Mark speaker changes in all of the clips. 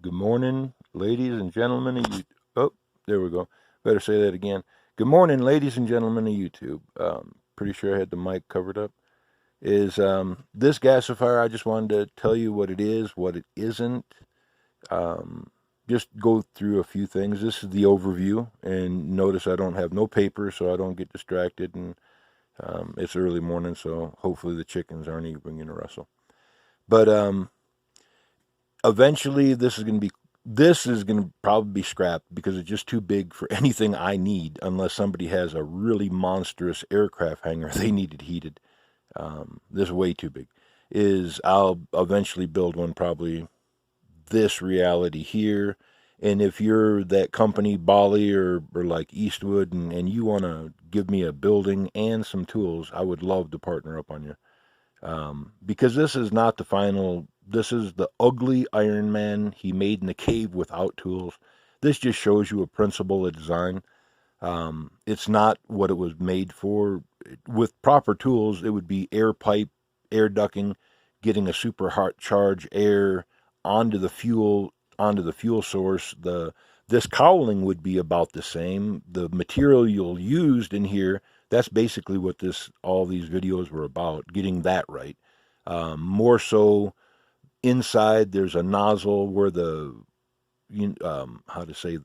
Speaker 1: Good morning, ladies and gentlemen of YouTube. Oh, there we go. Better say that again. Good morning, ladies and gentlemen of YouTube. Pretty sure I had the mic covered up. Is this gasifier? I just wanted to tell you what it is, what it isn't. Um, just go through a few things. This is the overview, and notice I don't have no paper, so I don't get distracted. And it's early morning, so hopefully the chickens aren't even going to rustle. But eventually this is going to probably be scrapped because it's just too big for anything I need unless somebody has a really monstrous aircraft hangar they needed heated. This is way too big. I'll eventually build one, probably this reality here. And if you're that company, Bali or like Eastwood, and you want to give me a building and some tools, I would love to partner up on you. Because this is not the final. This is the ugly Iron Man he made in the cave without tools. This just shows you a principle of design. It's not what it was made for. With proper tools, it would be air pipe, air ducting, getting a super hot charge air onto the fuel source. This cowling would be about the same. The material you'll use in here, that's basically what all these videos were about, getting that right. More so, inside there's a nozzle where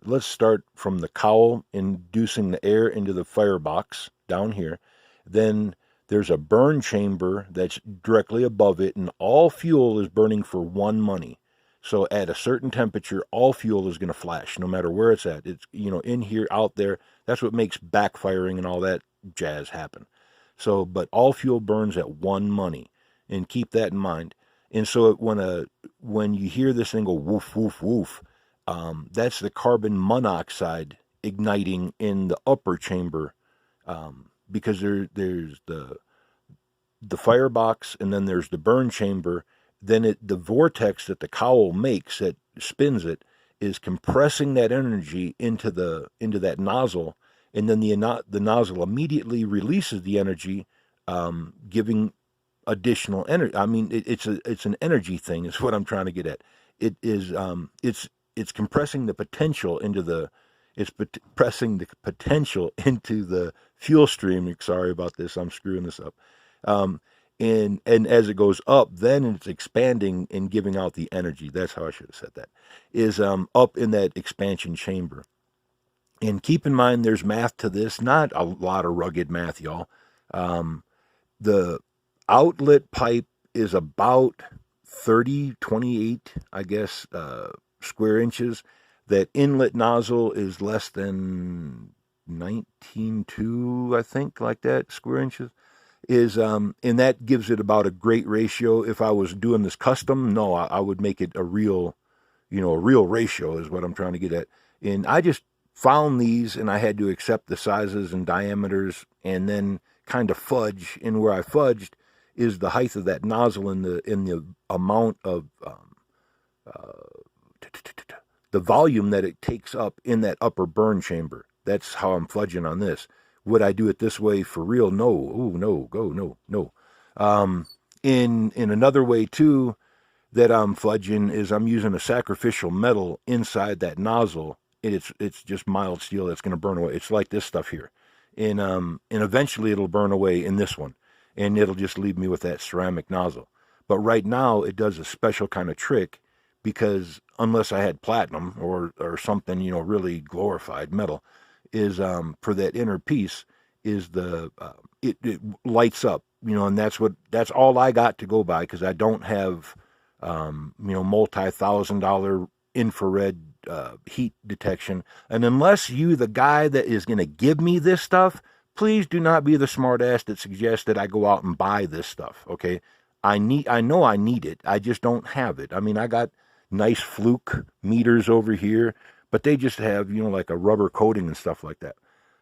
Speaker 1: let's start from the cowl, inducing the air into the firebox down here. Then there's a burn chamber that's directly above it, and all fuel is burning for one money. So at a certain temperature, all fuel is going to flash, no matter where it's at. It's, in here, out there. That's what makes backfiring and all that jazz happen. So, but all fuel burns at one money, and keep that in mind. And so when you hear this thing go woof, woof, woof, that's the carbon monoxide igniting in the upper chamber, because there's the firebox, and then there's the burn chamber. Then the vortex that the cowl makes that spins it is compressing that energy into that nozzle, and then the nozzle immediately releases the energy, giving additional energy. I mean, it's an energy thing. Is what I'm trying to get at. It's compressing the potential pressing the potential into the fuel stream. Sorry about this. I'm screwing this up. And as it goes up, then it's expanding and giving out the energy. That's how I should have said that. Is up in that expansion chamber. And keep in mind, there's math to this. Not a lot of rugged math, y'all. The outlet pipe is about 28, I guess, square inches. That inlet nozzle is less than 19.2, I think, like that, square inches. And that gives it about a great ratio. If I was doing this custom, no, I would make it a real ratio is what I'm trying to get at. And I just found these, and I had to accept the sizes and diameters, and then kind of fudge. And where I fudged is the height of that nozzle in the amount of the volume that it takes up in that upper burn chamber. That's how I'm fudging on this. Would I do it this way for real? No. Oh, no. Go. No. In another way, too, that I'm fudging is I'm using a sacrificial metal inside that nozzle. It's just mild steel that's going to burn away. It's like this stuff here. And eventually it'll burn away in this one. And it'll just leave me with that ceramic nozzle. But right now it does a special kind of trick, because unless I had platinum or something, really glorified metal, is for that inner piece is it lights up, and that's all I got to go by, because I don't have multi-$1,000 infrared heat detection. And unless you, the guy that is going to give me this stuff, please do not be the smartass that suggests that I go out and buy this stuff. Okay, I know I need it. I just don't have it. I mean, I got nice Fluke meters over here, but they just have, like a rubber coating and stuff like that.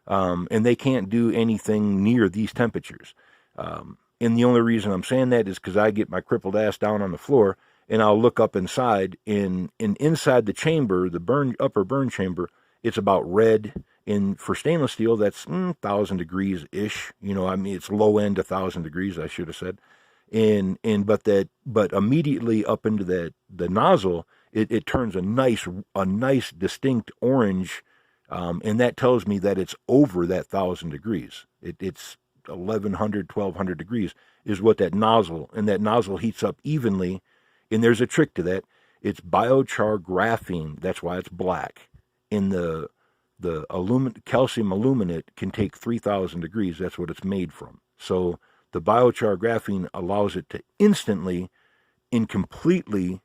Speaker 1: And they can't do anything near these temperatures. And the only reason I'm saying that is because I get my crippled ass down on the floor, and I'll look up inside, and inside the chamber, the upper burn chamber, it's about red. And for stainless steel, that's 1,000 degrees ish. I mean, it's low end 1,000 degrees, I should have said. But immediately up into the nozzle, it turns a nice distinct orange, and that tells me that it's over that 1,000 degrees. It's 1,100, 1,200 degrees is what that nozzle, and that nozzle heats up evenly. And there's a trick to that. It's biochar graphene. That's why it's black. In the calcium aluminate can take 3,000 degrees. That's what it's made from. So the biochar graphene allows it to instantly and completely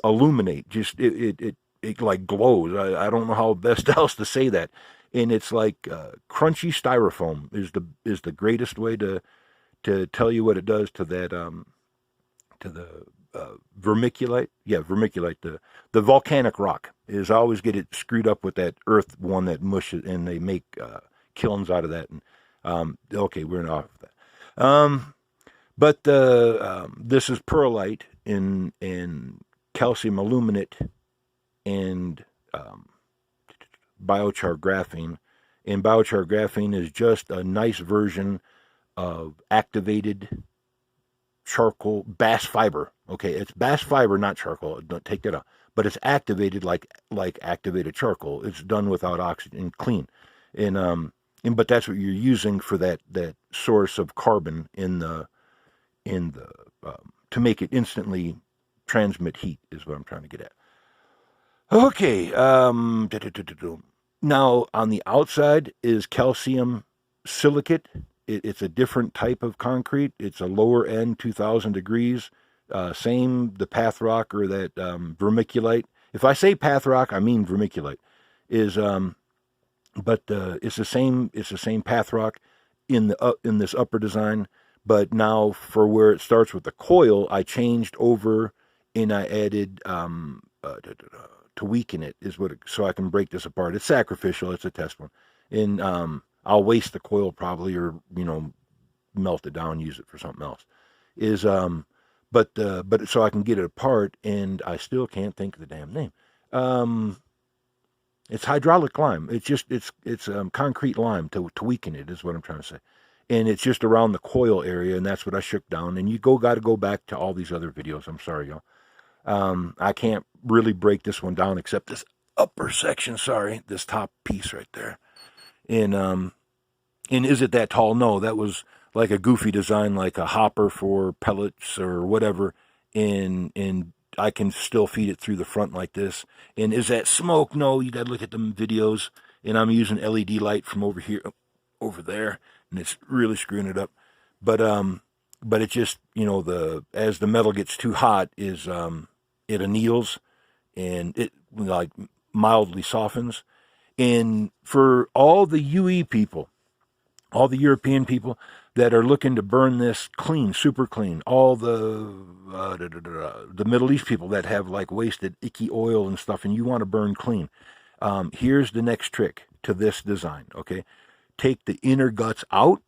Speaker 1: illuminate. Just it like glows. I don't know how best else to say that. And it's like crunchy styrofoam is the greatest way to tell you what it does to that to the vermiculite. Yeah, vermiculite. The volcanic rock is, I always get it screwed up with that earth one that mushes, and they make kilns out of that. And okay, we're not off of that. But this is perlite in calcium aluminate and biochar graphene. And biochar graphene is just a nice version of activated charcoal, bass fiber. Okay, it's bass fiber, not charcoal. Don't take that out. But it's activated like activated charcoal. It's done without oxygen, clean, and but that's what you're using for that source of carbon in the to make it instantly transmit heat is what I'm trying to get at. Okay, now on the outside is calcium silicate. It's a different type of concrete. It's a lower end, 2,000 degrees. Same the path rock or that vermiculite. If I say path rock, I mean vermiculite. But it's the same. It's the same path rock in this upper design. But now for where it starts with the coil, I changed over and I added to weaken it so I can break this apart. It's sacrificial. It's a test one, and I'll waste the coil probably, or melt it down, use it for something else. But so I can get it apart, and I still can't think of the damn name. It's hydraulic lime. It's concrete lime to weaken it is what I'm trying to say, and it's just around the coil area, and that's what I shook down. And you got to go back to all these other videos. I'm sorry, y'all. I can't really break this one down except this upper section. Sorry, this top piece right there. And is it that tall? No, that was like a goofy design, like a hopper for pellets or whatever. And I can still feed it through the front like this. And is that smoke? No, you got to look at the videos. And I'm using LED light from over here, over there, and it's really screwing it up. But it just, as the metal gets too hot, it anneals, and it like mildly softens. And for all the UE people, all the European people that are looking to burn this clean, super clean, all the Middle East people that have like wasted icky oil and stuff, and you want to burn clean, here's the next trick to this design. Okay, take the inner guts out,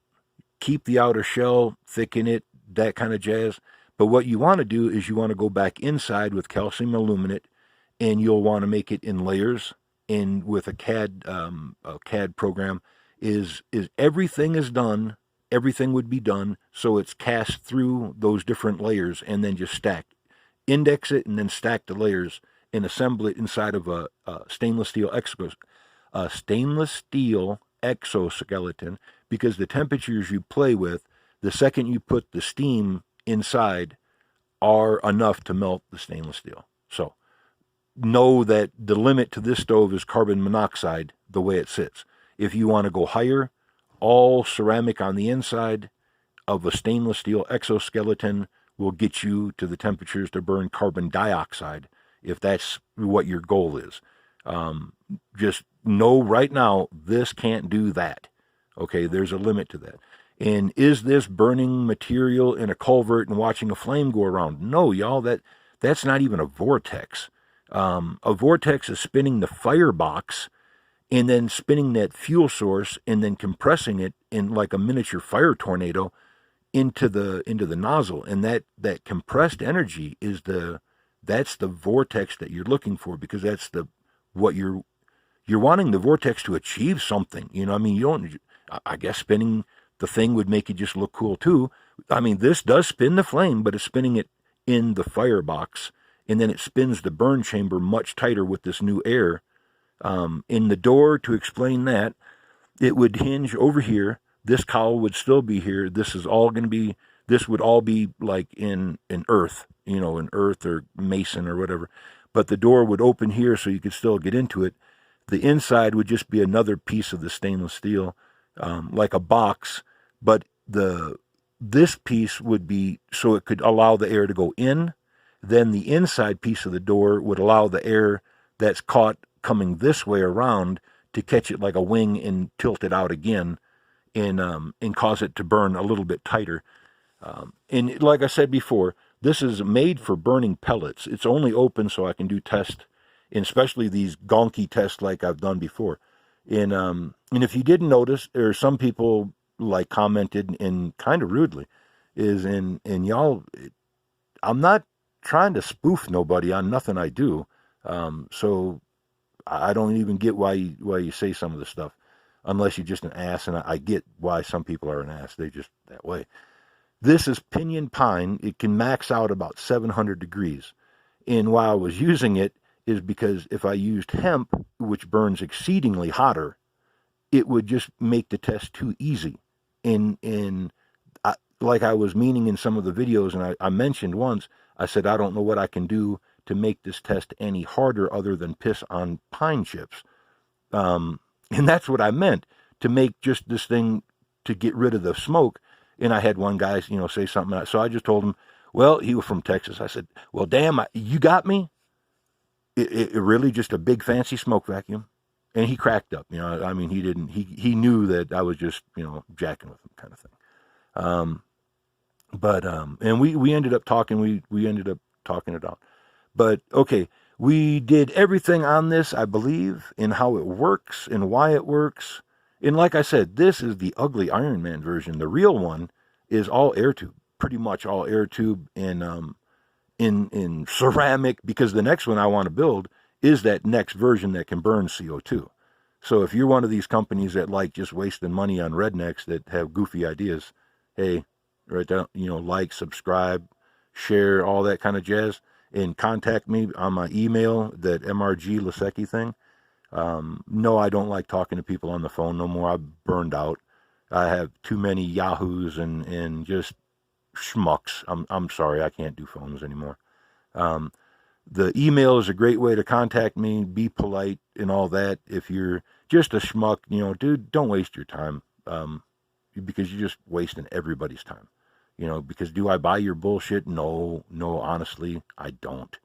Speaker 1: keep the outer shell, thicken it, that kind of jazz. But what you want to do is you want to go back inside with calcium aluminate, and you'll want to make it in layers. And with a CAD program, is everything is done. Everything would be done, so it's cast through those different layers, and then just stack, index it, and then stack the layers and assemble it inside of a stainless steel exoskeleton. Because the temperatures you play with, the second you put the steam inside, are enough to melt the stainless steel. So know that the limit to this stove is carbon monoxide the way it sits. If you want to go higher, all ceramic on the inside of a stainless steel exoskeleton will get you to the temperatures to burn carbon dioxide, if that's what your goal is. Just know right now, this can't do that. Okay, there's a limit to that. And is this burning material in a culvert and watching a flame go around? No, y'all, that's not even a vortex. A vortex is spinning the firebox and then spinning that fuel source and then compressing it in like a miniature fire tornado into the nozzle. And that compressed energy that's the vortex that you're looking for, because that's what you're wanting the vortex to achieve something. You don't, I guess spinning the thing would make it just look cool too. I mean, this does spin the flame, but it's spinning it in the firebox, and then it spins the burn chamber much tighter with this new air. In the door, to explain that, it would hinge over here. This cowl would still be here. This would all be like in earth, in earth or mason or whatever. But the door would open here so you could still get into it. The inside would just be another piece of the stainless steel, like a box, but this piece would be so it could allow the air to go in. Then the inside piece of the door would allow the air that's caught coming this way around to catch it like a wing and tilt it out again, and cause it to burn a little bit tighter. And like I said before, this is made for burning pellets. It's only open so I can do tests, and especially these gonky tests like I've done before. And if you didn't notice, or some people like commented and kind of rudely, and y'all, I'm not trying to spoof nobody on nothing I do. So I don't even get why you say some of the stuff, unless you're just an ass, and I get why some people are an ass. They just that way. This is pinyon pine. It can max out about 700 degrees. And why I was using it is because if I used hemp, which burns exceedingly hotter, it would just make the test too easy. Like I was meaning in some of the videos, and I mentioned once, I said, I don't know what I can do to make this test any harder other than piss on pine chips. And that's what I meant, to make just this thing to get rid of the smoke. And I had one guy, say something. So I just told him, well, he was from Texas. I said, well, damn, you got me? It really just a big fancy smoke vacuum? And he cracked up. He knew that I was just, jacking with him kind of thing. And we ended up talking, we ended up talking it out. But, okay, we did everything on this, I believe, in how it works and why it works. And like I said, this is the ugly Iron Man version. The real one is all air tube, pretty much all air tube in ceramic, because the next one I want to build is that next version that can burn CO2. So if you're one of these companies that like just wasting money on rednecks that have goofy ideas, hey, right down, like, subscribe, share, all that kind of jazz, and contact me on my email, that MRG Lasecki thing. No, I don't like talking to people on the phone no more. I've burned out. I have too many yahoos and just schmucks. I'm sorry, I can't do phones anymore. The email is a great way to contact me. Be polite and all that. If you're just a schmuck, dude, don't waste your time. Because you're just wasting everybody's time. Because do I buy your bullshit? No, honestly, I don't.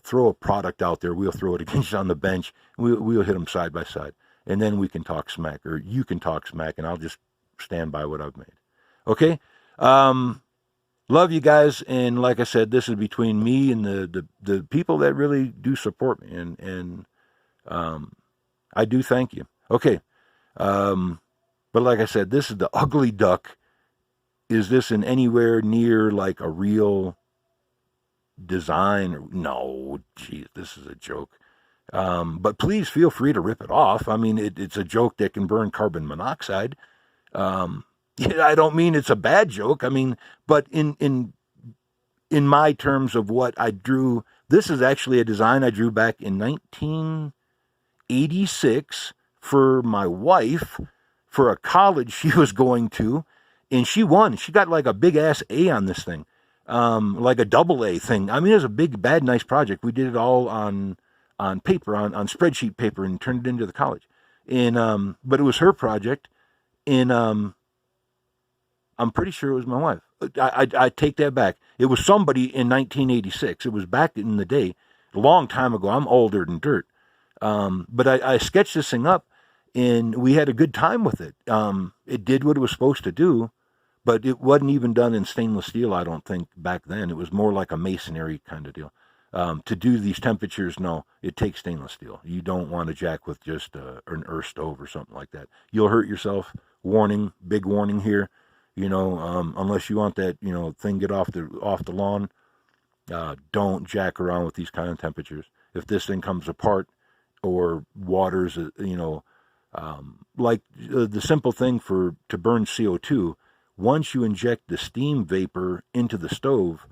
Speaker 1: Throw a product out there. We'll throw it against you on the bench. We'll hit them side by side. And then we can talk smack, or you can talk smack, and I'll just stand by what I've made. Okay? Love you guys. And like I said, this is between me and the people that really do support me. And I do thank you. Okay. But like I said, this is the ugly duck. Is this in anywhere near like a real design? No, geez, this is a joke. But please feel free to rip it off. I mean, it's a joke that can burn carbon monoxide. I don't mean it's a bad joke. I mean, but in my terms of what I drew, this is actually a design I drew back in 1986 for my wife for a college she was going to, and she won. She got like a big ass A on this thing, like a double A thing. I mean, it was a big, bad, nice project. We did it all on paper, on spreadsheet paper, and turned it into the college. And but it was her project, and I'm pretty sure it was my wife. I take that back. It was somebody in 1986. It was back in the day, a long time ago. I'm older than dirt. But I sketched this thing up, and we had a good time with it. It did what it was supposed to do, but it wasn't even done in stainless steel, I don't think, back then. It was more like a masonry kind of deal. To do these temperatures, no, it takes stainless steel. You don't want to jack with just an earth stove or something like that. You'll hurt yourself. Warning, big warning here. Unless you want that, thing get off the lawn, don't jack around with these kind of temperatures. If this thing comes apart or waters, like the simple thing to burn CO2, once you inject the steam vapor into the stove,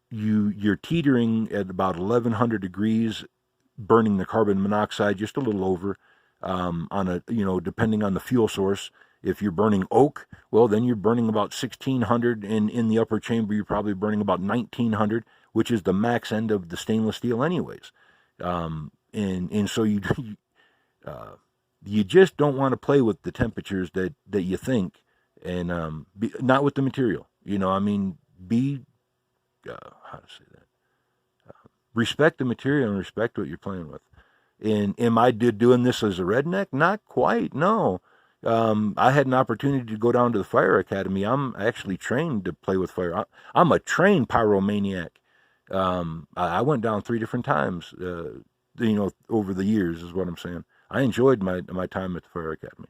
Speaker 1: you're teetering at about 1100 degrees, burning the carbon monoxide just a little over, on a, depending on the fuel source. If you're burning oak, well, then you're burning about 1600, and in the upper chamber, you're probably burning about 1900, which is the max end of the stainless steel, anyways. And so you just don't want to play with the temperatures that you think, and not with the material. Be how to say that? Respect the material and respect what you're playing with. And am I doing this as a redneck? Not quite. No. I had an opportunity to go down to the fire academy. I'm actually trained to play with fire. I'm a trained pyromaniac. I went down 3 different times, over the years, is what I'm saying. I enjoyed my time at the fire academy.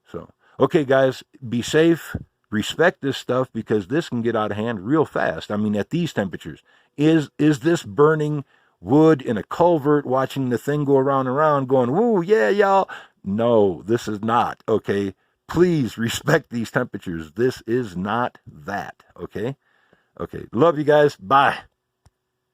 Speaker 1: So, okay, guys, be safe. Respect this stuff, because this can get out of hand real fast. I mean, at these temperatures, is this burning wood in a culvert, watching the thing go around and around, going, "Woo, yeah, y'all"? No, this is not. Okay, please respect these temperatures. This is not that. Okay. Love you guys. Bye.